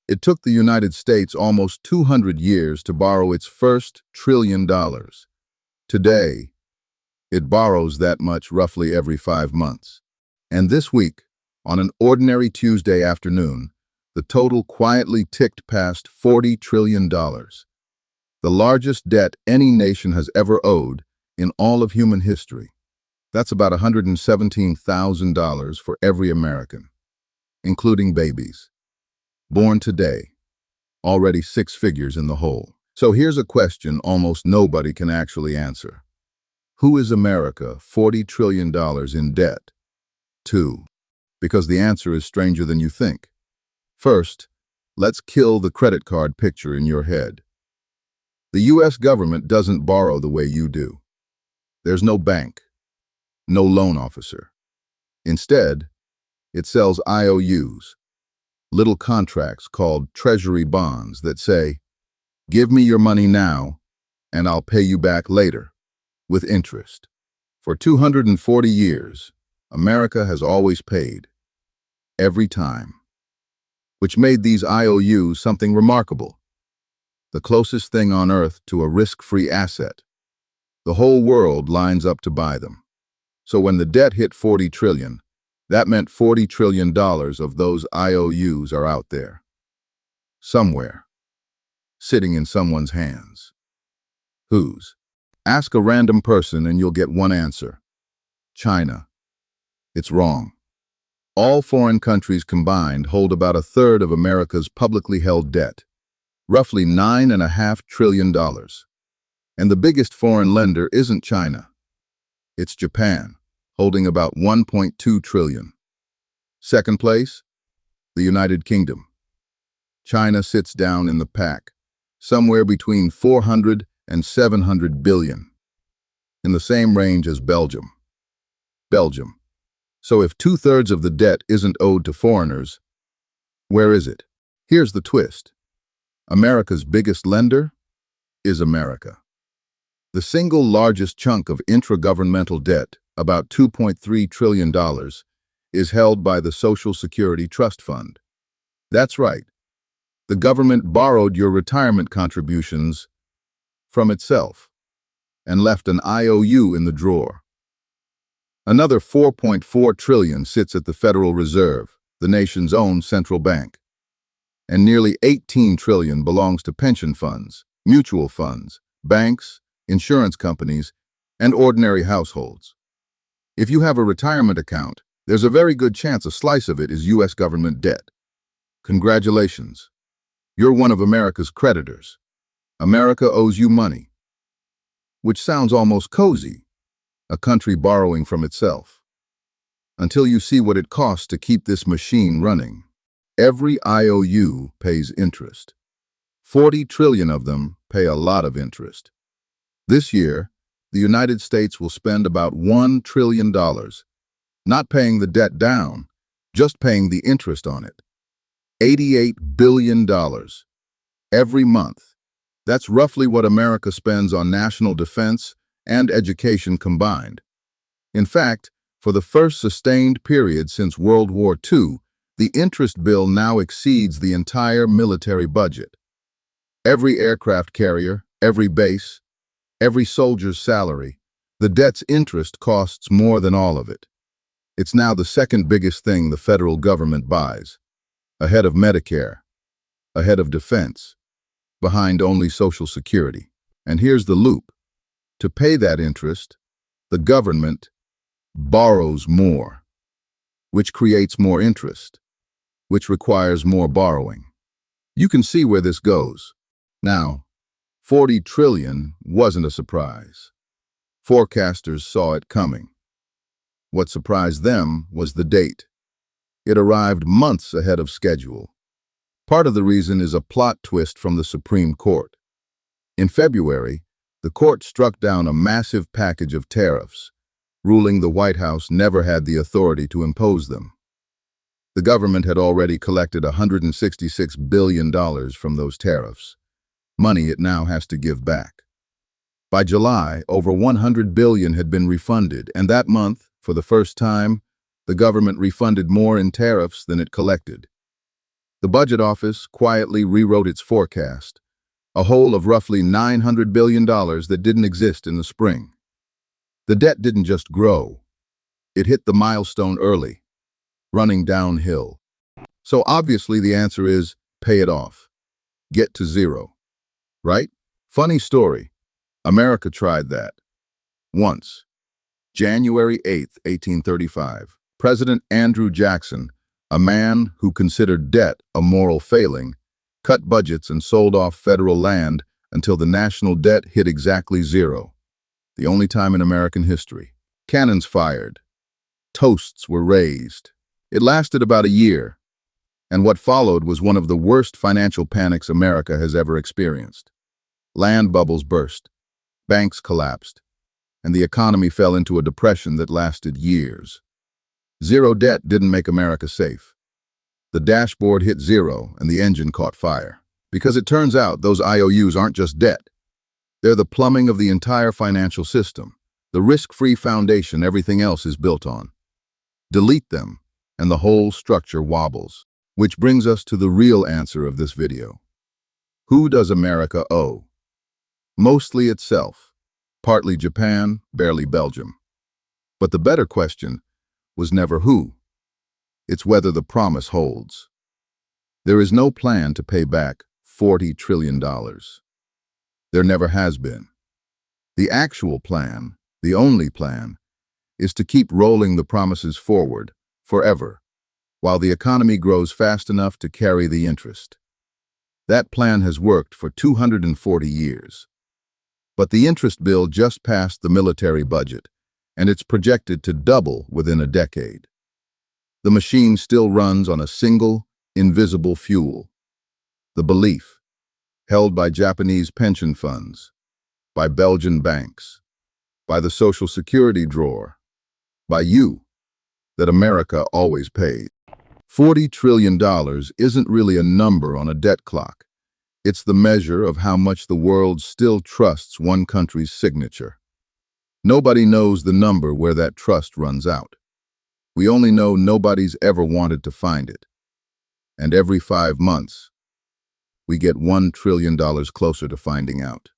It took the United States almost 200 years to borrow its first $1 trillion. Today, it borrows that much roughly every 5 months. And this week, on an ordinary Tuesday afternoon, the total quietly ticked past $40 trillion, the largest debt any nation has ever owed in all of human history. That's about $117,000 for every American, including babies. Born today, already six figures in the hole. So here's a question almost nobody can actually answer. Who is America $40 trillion in debt to? Because the answer is stranger than you think. First, let's kill the credit card picture in your head. The U.S. government doesn't borrow the way you do. There's no bank, no loan officer. Instead, it sells IOUs, little contracts called Treasury bonds that say, "Give me your money now, and I'll pay you back later, with interest." For 240 years, America has always paid, every time, which made these IOUs something remarkable, the closest thing on earth to a risk-free asset. The whole world lines up to buy them. So when the debt hit 40 trillion, that meant $40 trillion of those IOUs are out there. Somewhere. Sitting in someone's hands. Whose? Ask a random person and you'll get one answer. China. It's wrong. All foreign countries combined hold about a third of America's publicly held debt, roughly $9.5 trillion. And the biggest foreign lender isn't China. It's Japan, holding about $1.2 trillion. Second place, the United Kingdom. China sits down in the pack, somewhere between 400 and 700 billion, in the same range as Belgium. So if 2/3 of the debt isn't owed to foreigners, where is it? Here's the twist. America's biggest lender is America. The single largest chunk of intragovernmental debt, about $2.3 trillion, is held by the Social Security Trust Fund. That's right. The government borrowed your retirement contributions from itself and left an IOU in the drawer. Another $4.4 trillion sits at the Federal Reserve, the nation's own central bank. And nearly $18 trillion belongs to pension funds, mutual funds, banks, insurance companies, and ordinary households. If you have a retirement account, there's a very good chance a slice of it is U.S. government debt. Congratulations. You're one of America's creditors. America owes you money. Which sounds almost cozy, a country borrowing from itself. Until you see what it costs to keep this machine running. Every IOU pays interest. 40 trillion of them pay a lot of interest. This year, the United States will spend about $1 trillion, not paying the debt down, just paying the interest on it. $88 billion every month. That's roughly what America spends on national defense and education combined. In fact, for the first sustained period since World War II, the interest bill now exceeds the entire military budget. Every aircraft carrier, every base, every soldier's salary, the debt's interest costs more than all of it. It's now the second biggest thing the federal government buys, ahead of Medicare, ahead of defense, behind only Social Security. And here's the loop. To pay that interest, the government borrows more, which creates more interest, which requires more borrowing. You can see where this goes. Now, 40 trillion wasn't a surprise. Forecasters saw it coming. What surprised them was the date. It arrived months ahead of schedule. Part of the reason is a plot twist from the Supreme Court. In February, the court struck down a massive package of tariffs, ruling the White House never had the authority to impose them. The government had already collected $166 billion from those tariffs, money it now has to give back. By July, over $100 billion had been refunded, and that month, for the first time, the government refunded more in tariffs than it collected. The budget office quietly rewrote its forecast, a hole of roughly $900 billion that didn't exist in the spring. The debt didn't just grow, it hit the milestone early, running downhill. So obviously the answer is pay it off, get to zero, right? Funny story, America tried that. Once, January 8th, 1835, President Andrew Jackson, a man who considered debt a moral failing, cut budgets and sold off federal land until the national debt hit exactly zero, the only time in American history. Cannons fired, toasts were raised. It lasted about a year, and what followed was one of the worst financial panics America has ever experienced. Land bubbles burst, banks collapsed, and the economy fell into a depression that lasted years. Zero debt didn't make America safe. The dashboard hit zero and the engine caught fire. Because it turns out those IOUs aren't just debt. They're the plumbing of the entire financial system, the risk-free foundation everything else is built on. Delete them, and the whole structure wobbles. Which brings us to the real answer of this video. Who does America owe? Mostly itself. Partly Japan, barely Belgium. But the better question was never who. It's whether the promise holds. There is no plan to pay back $40 trillion. There never has been. The actual plan, the only plan, is to keep rolling the promises forward, forever, while the economy grows fast enough to carry the interest. That plan has worked for 240 years. But the interest bill just passed the military budget, and it's projected to double within a decade. The machine still runs on a single, invisible fuel. The belief, held by Japanese pension funds, by Belgian banks, by the Social Security drawer, by you, that America always pays. $40 trillion isn't really a number on a debt clock. It's the measure of how much the world still trusts one country's signature. Nobody knows the number where that trust runs out. We only know nobody's ever wanted to find it. And every 5 months, we get $1 trillion closer to finding out.